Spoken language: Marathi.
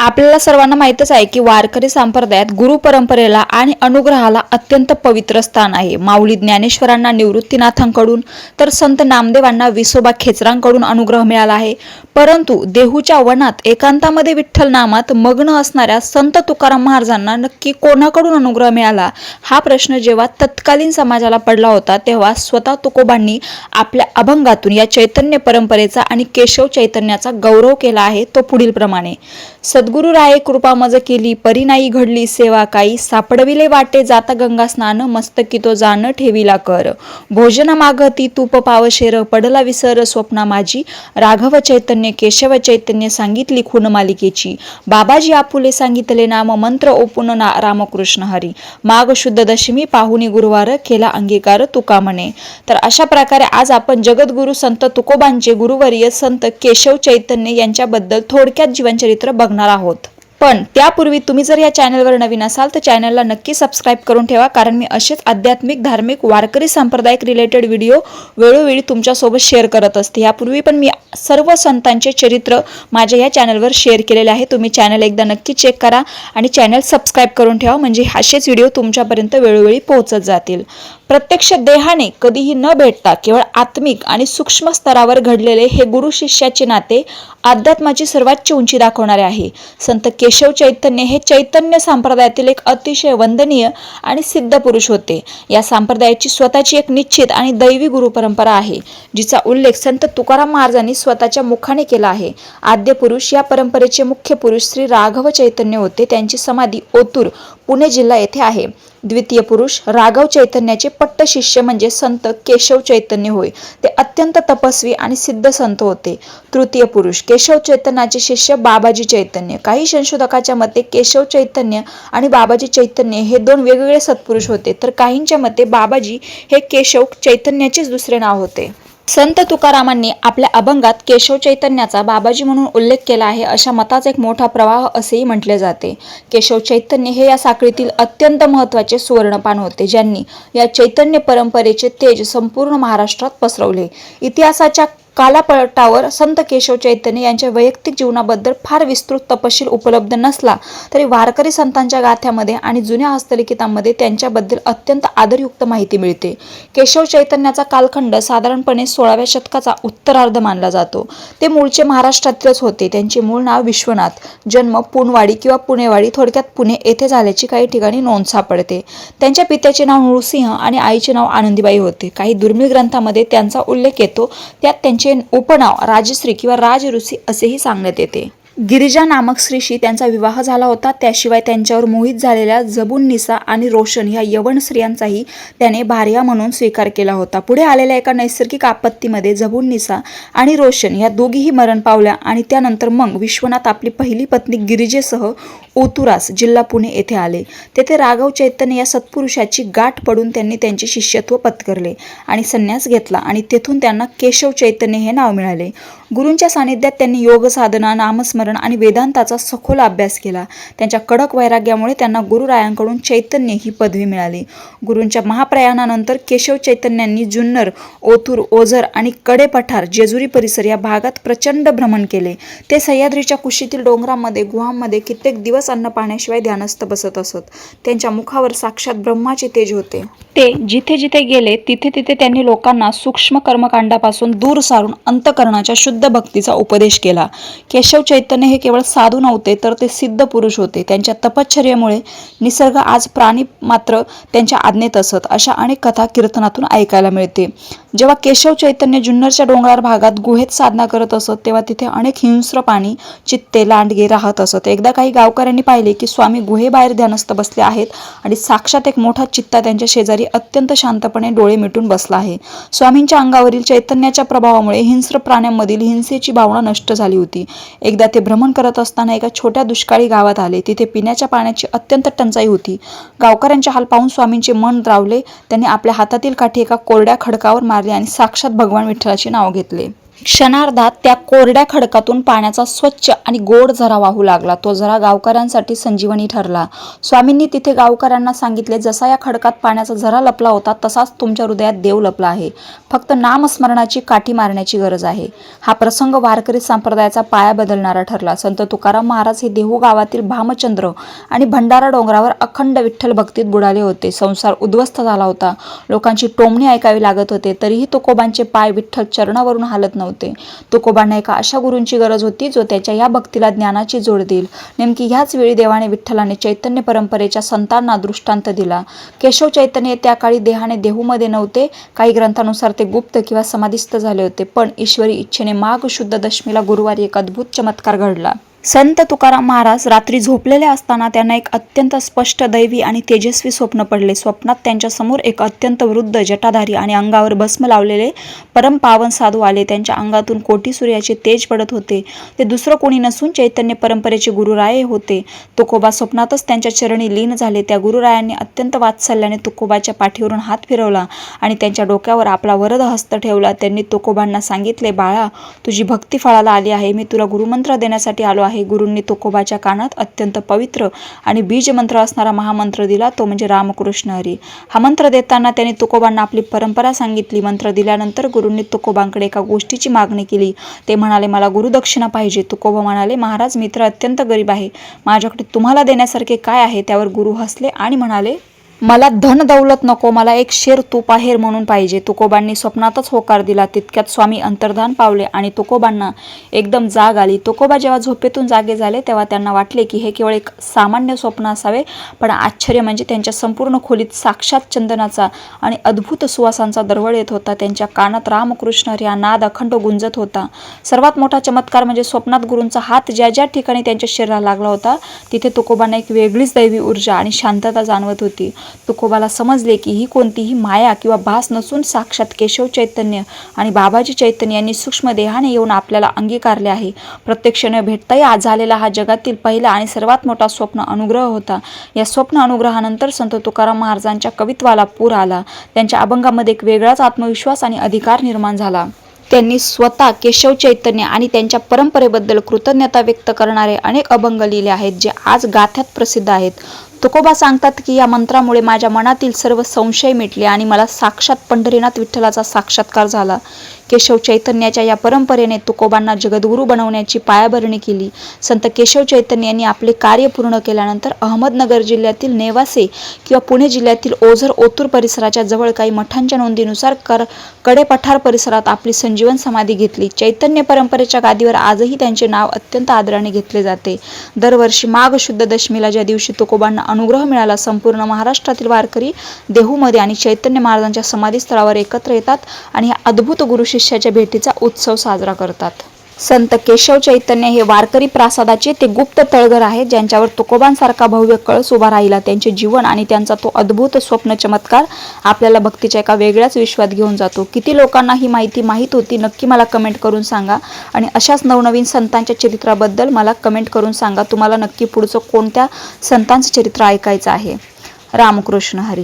आपल्याला सर्वांना माहीतच आहे की वारकरी संप्रदायात गुरु परंपरेला आणि अनुग्रहाला अत्यंत पवित्र स्थान आहे। माऊली ज्ञानेश्वरांना निवृत्तीनाथांकडून तर संत नामदेवांना विसोबा खेचरांकडून अनुग्रह मिळाला आहे। परंतु देहूच्या वनात एकांतामध्ये विठ्ठल नामात मग्न असणाऱ्या संत तुकाराम महाराजांना नक्की कोणाकडून अनुग्रह मिळाला हा प्रश्न जेव्हा तत्कालीन समाजाला पडला होता तेव्हा स्वतः तुकोबांनी आपल्या अभंगातून या चैतन्य परंपरेचा आणि केशव चैतन्याचा गौरव केला आहे। तो पुढील प्रमाणे: सद्गुरु राये कृपा मज केली परी नाही घडली सेवा काही सापडविले वाटे जाता गंगा स्नान मस्तकी तो जाण ठेविला कर भोजन मागती तूप पावशेर पडला विसर स्वप्ना माझी राघव चैतन्य केशव चैतन्य सांगितली खून मालिकेची बाबाजी आपुले सांगितले नाम मंत्र ओपून रामकृष्ण हरी माघ शुद्ध दशमी पाहुणी गुरुवार केला अंगीकार तुका म्हणे। तर अशा प्रकारे आज आपण जगद्गुरु संत तुकोबांचे गुरुवर्य संत केशव चैतन्य यांच्याबद्दल थोडक्यात जीवनचरित्र बघणार आहोत। पण त्यापूर्वी तुम्ही जर या चॅनलवर नवीन असाल तर चॅनलला नक्की सबस्क्राइब करून ठेवा, कारण मी असेच आध्यात्मिक धार्मिक वारकरी सांप्रदायिक रिलेटेड व्हिडिओ वेळोवेळी तुमच्यासोबत शेअर करत असते। यापूर्वी पण मी सर्व संतांचे चरित्र माझ्या या चॅनलवर शेअर केलेले आहे। तुम्ही चॅनल एकदा नक्की चेक करा आणि चॅनल सबस्क्राइब करून ठेवा, म्हणजे असेच व्हिडिओ तुमच्यापर्यंत वेळोवेळी पोहोचत जातील। प्रत्यक्ष देहाने कधीही न भेटता केवळ आत्मिक आणि सूक्ष्म स्तरावर घडलेले हे गुरु शिष्याचे नाते अध्यात्माची सर्वात उंची दाखवणारे आहे। संत केशव चैतन्य हे चैतन्य संप्रदायातील एक अतिशय वंदनीय आणि सिद्ध पुरुष होते। या संप्रदायाची स्वतःची एक निश्चित आणि दैवी गुरु परंपरा आहे, जिचा उल्लेख संत तुकाराम महाराजांनी स्वतःच्या मुखाने केला आहे। आद्य पुरुष या परंपरेचे मुख्य पुरुष श्री राघव चैतन्य होते। त्यांची समाधी ओतूर पुणे जिल्हा येथे आहे। द्वितीय पुरुष राघव चैतन्याचे पट्ट शिष्य म्हणजे संत केशव चैतन्य होय, ते अत्यंत तपस्वी आणि सिद्ध संत होते। तृतीय पुरुष केशव चैतन्याचे शिष्य बाबाजी चैतन्य। काही संशोधकाच्या मते केशव चैतन्य आणि बाबाजी चैतन्य हे दोन वेगवेगळे सत्पुरुष होते, तर काहींच्या मते बाबाजी हे केशव चैतन्याचेच दुसरे नाव होते। संत तुकारामांनी आपल्या अभंगात केशव चैतन्याचा बाबाजी म्हणून उल्लेख केला आहे, अशा मताचा एक मोठा प्रवाह असेही म्हटले जाते। केशव चैतन्य हे या साखळीतील अत्यंत महत्त्वाचे सुवर्णपान होते, ज्यांनी या चैतन्य परंपरेचे तेज संपूर्ण महाराष्ट्रात पसरवले। इतिहासाच्या कालापलटावर संत केशव चैतन्य यांच्या वैयक्तिक जीवनाबद्दल फार विस्तृत तपशील उपलब्ध नसला तरी वारकरी संतांच्या गाथ्यामध्ये आणि जुन्या हस्तलिखितांमध्ये त्यांच्याबद्दल अत्यंत आदरयुक्त माहिती मिळते। केशव चैतन्याचा कालखंड साधारणपणे 16व्या शतकाचा उत्तरार्ध मानला जातो। ते मूळचे महाराष्ट्रातीलच होते। त्यांचे मूळ नाव विश्वनाथ, जन्म पुणवाडी किंवा पुणेवाडी थोडक्यात पुणे येथे झाल्याची काही ठिकाणी नोंद सापडते। त्यांच्या पित्याचे नाव नृसिंह आणि आईचे नाव आनंदीबाई होते। काही दुर्मिळ ग्रंथांमध्ये त्यांचा उल्लेख येतो, त्यात त्यांचे उपनाव राजश्री किंवा राजऋषी असेही सांगण्यात येते। गिरिजा नामक स्त्रीशी त्यांचा विवाह झाला होता। त्याशिवाय त्यांच्यावर मोहित झालेल्या जबुन्निसा आणि रोशन या यवन स्त्रियांचाही त्याने भार्या म्हणून स्वीकार केला होता। पुढे आलेल्या एका नैसर्गिक आपत्तीमध्ये जबुन्निसा आणि रोशन या दोघीही मरण पावल्या आणि त्यानंतर मग विश्वनाथ आपली पहिली पत्नी गिरिजेसह ओतुरास जिल्हा पुणे येथे आले। तेथे राघव चैतन्य या सत्पुरुषाची गाठ पडून त्यांनी त्यांचे शिष्यत्व पत्करले आणि संन्यास घेतला आणि तेथून त्यांना केशव चैतन्य हे नाव मिळाले। गुरूंच्या सानिध्यात त्यांनी योग साधना, नामस्मरण आणि वेदांताचा सखोल अभ्यास केला। त्यांच्या कडक वैराग्यामुळे त्यांना गुरुरायांकडून चैतन्य ही पदवी मिळाली। गुरूंच्या महाप्रयाणानंतर केशव चैतन्यांनी जुन्नर, ओतूर, ओझर आणि कडेपठार, जेजुरी परिसर या भागात प्रचंड भ्रमण केले। ते सह्याद्रीच्या कुशीतील डोंगरांमध्ये, गुहांमध्ये कित्येक दिवस अन्न पाण्याशिवाय ध्यानस्थ बसत असत। त्यांच्या मुखावर साक्षात ब्रह्माचे तेज होते। ते जिथे जिथे गेले तिथे तिथे त्यांनी लोकांना सूक्ष्म कर्मकांडापासून दूर सारून अंतःकरणाच्या शुद्ध भक्तीचा उपदेश केला। केशव चैतन्य हे केवळ साधू नव्हते, तर ते सिद्ध पुरुष होते। त्यांच्या तपश्चर्येमुळे निसर्ग आज प्राणी मात्र त्यांच्या आज्ञेत असत, अशा अनेक कथा कीर्तनातून ऐकायला मिळते। जेव्हा केशव चैतन्य जुन्नरच्या डोंगराळ भागात गुहेत साधना करत असत, तेव्हा तिथे अनेक हिंस्र प्राणी, चित्ते, लांडगे राहत असत। एकदा काही गावकऱ्यांनी पाहिले की स्वामी गुहेबाहेर ध्यानस्थ बसले आहेत आणि साक्षात एक मोठा चित्ता त्यांच्या शेजारी अत्यंत शांतपणे डोळे मिटून बसला आहे। स्वामींच्या अंगावरील चैतन्याच्या प्रभावामुळे हिंस्र प्राण्यांमधील हिंसेची भावना नष्ट झाली होती। एकदा ते भ्रमण करत असताना एका छोट्या दुष्काळी गावात आले। तिथे पिण्याच्या पाण्याची अत्यंत टंचाई होती। गावकऱ्यांचे हाल पाहून स्वामींचे मन द्रावले। त्यांनी आपल्या हातातील काठी एका कोरड्या खडकावर मारली आणि साक्षात भगवान विठ्ठलाचे नाव घेतले। क्षणार्धात त्या कोरड्या खडकातून पाण्याचा स्वच्छ आणि गोड झरा वाहू लागला. तो झरा गावकऱ्यांसाठी संजीवनी ठरला. स्वामींनी तिथे गावकऱ्यांना सांगितले, जसा या खडकात पाण्याचा झरा लपला होता तसाच तुमच्या हृदयात देव लपला आहे. फक्त नामस्मरणाची काठी मारण्याची गरज आहे. हा प्रसंग वारकरी संप्रदायाचा पाया बदलणारा ठरला. संत तुकाराम महाराज हे देहू गावातील भामचंद्र आणि भंडारा डोंगरावर अखंड विठ्ठल भक्तीत बुडाले होते. संसार उद्ध्वस्त झाला होता. लोकांची टोमणी ऐकावी लागत होते. तरीही तुकोबांचे पाय विठ्ठल चरणावरून हालत नव्हते. तुकोबांना एका अशा गुरूंची गरज होती जो त्याच्या या भक्तीला ज्ञानाची जोड देईल. नेमकी ह्याच वेळी देवाने विठ्ठलाने चैतन्य परंपरेच्या संतांना दृष्टांत दिला. केशव चैतन्य त्या काळी देहाने देहूमध्ये नव्हते. काही ग्रंथानुसार ते गुप्त किंवा समाधिस्थ झाले होते. पण ईश्वरी इच्छेने माघ शुद्ध दशमीला गुरुवारी एक अद्भुत चमत्कार घडला. संत तुकाराम महाराज रात्री झोपलेले असताना त्यांना एक अत्यंत स्पष्ट दैवी आणि तेजस्वी स्वप्न पडले. स्वप्नात त्यांच्या समोर एक अत्यंत वृद्ध जटाधारी आणि अंगावर भस्म लावलेले परमपावन साधू आले. त्यांच्या अंगातून कोटी सूर्याचे तेज पडत होते. ते दुसरं कोणी नसून चैतन्य परंपरेचे गुरुराय होते. तुकोबा स्वप्नातच त्यांच्या चरणी लीन झाले. त्या गुरुरायांनी अत्यंत वात्सल्याने तुकोबाच्या पाठीवरून हात फिरवला आणि त्यांच्या डोक्यावर आपला वरद हस्त ठेवला. त्यांनी तुकोबांना सांगितले, बाळा, तुझी भक्ती फळाला आली आहे. मी तुला गुरुमंत्र देण्यासाठी आलो आहे. गुरूंनी तुकोबाच्या कानात अत्यंत पवित्र आणि बीज मंत्र असणारा महामंत्र दिला, तो म्हणजे रामकृष्ण हरी. हा मंत्र देताना त्यांनी तुकोबांना आपली परंपरा सांगितली. मंत्र दिल्यानंतर गुरूंनी तुकोबांकडे एका गोष्टीची मागणी केली. ते म्हणाले, मला गुरुदक्षिणा पाहिजे. तुकोबा म्हणाले, महाराज, मी तर अत्यंत गरीब आहे. माझ्याकडे तुम्हाला देण्यासारखे काय आहे? त्यावर गुरु हसले आणि म्हणाले, मला धन दौलत नको, मला एक शेर तूप आहेर म्हणून पाहिजे. तुकोबांनी स्वप्नातच होकार दिला. तितक्यात स्वामी अंतर्धान पावले आणि तुकोबांना एकदम जाग आली. तुकोबा जेव्हा झोपेतून जागे झाले तेव्हा त्यांना वाटले की हे केवळ एक सामान्य स्वप्न असावे. पण आश्चर्य म्हणजे त्यांच्या संपूर्ण खोलीत साक्षात चंदनाचा आणि अद्भुत सुवासांचा दरवळ येत होता. त्यांच्या कानात रामकृष्ण हरी हा नाद अखंड गुंजत होता. सर्वात मोठा चमत्कार म्हणजे स्वप्नात गुरूंचा हात ज्या ज्या ठिकाणी त्यांच्या शरीराला लागला होता तिथे तुकोबांना एक वेगळीच दैवी ऊर्जा आणि शांतता जाणवत होती. तुकोबाला समजले की ही कोणतीही माया किंवा भास नसून साक्षात केशव चैतन्य आणि बाबाजी चैतन्य यांनी सूक्ष्म देहाने येऊन आपल्याला अंगीकारले आहे. प्रत्यक्ष न भेटताही आज झालेला हा जगातील पहिला आणि सर्वात मोठा स्वप्न अनुग्रह होता. या स्वप्न अनुग्रहानंतर संत तुकाराम महाराजांच्या कवित्वाला पूर आला. त्यांच्या अभंगामध्ये एक वेगळाच आत्मविश्वास आणि अधिकार निर्माण झाला. त्यांनी स्वतः केशव चैतन्य आणि त्यांच्या परंपरेबद्दल कृतज्ञता व्यक्त करणारे अनेक अभंग लिहिले आहेत, जे आज गाथ्यात प्रसिद्ध आहेत. तुकोबा सांगतात की या मंत्रामुळे माझ्या मनातील सर्व संशय मिटले आणि मला साक्षात पंढरीनाथ विठ्ठलाचा साक्षात्कार झाला. केशव चैतन्याच्या या परंपरेने तुकोबांना जगद्गुरू बनवण्याची पायाभरणी केली. संत केशव चैतन्य यांनी आपले कार्य पूर्ण केल्यानंतर अहमदनगर जिल्ह्यातील नेवासे किंवा पुणे जिल्ह्यातील ओझर ओतूर परिसराच्या जवळ काही मठांच्या नोंदीनुसार कडेपठार परिसरात आपली संजीवन समाधी घेतली. चैतन्य परंपरेच्या गादीवर आजही त्यांचे नाव अत्यंत आदराने घेतले जाते. दरवर्षी माघ शुद्ध दशमीला ज्या दिवशी तुकोबांना अनुग्रह मिळाला, संपूर्ण महाराष्ट्रातील वारकरी देहूमध्ये आणि चैतन्य महाराजांच्या समाधीस्थळावर एकत्र येतात आणि या अद्भुत गुरु शिष्याच्या भेटीचा उत्सव साजरा करतात. संत केशव चैतन्य हे वारकरी प्रासादाचे ते गुप्त तळघर आहे, ज्यांच्यावर तुकोबांसारखा भव्य कळस उभा राहिला. त्यांचे जीवन आणि त्यांचा तो अद्भुत स्वप्न चमत्कार आपल्याला भक्तीच्या एका वेगळ्याच विश्वात घेऊन जातो. किती लोकांना ही माहिती माहीत होती? नक्की मला कमेंट करून सांगा. आणि अशाच नवनवीन संतांच्या चरित्राबद्दल मला कमेंट करून सांगा. तुम्हाला नक्की पुढचं कोणत्या संतांचं चरित्र ऐकायचं आहे. रामकृष्ण हरी.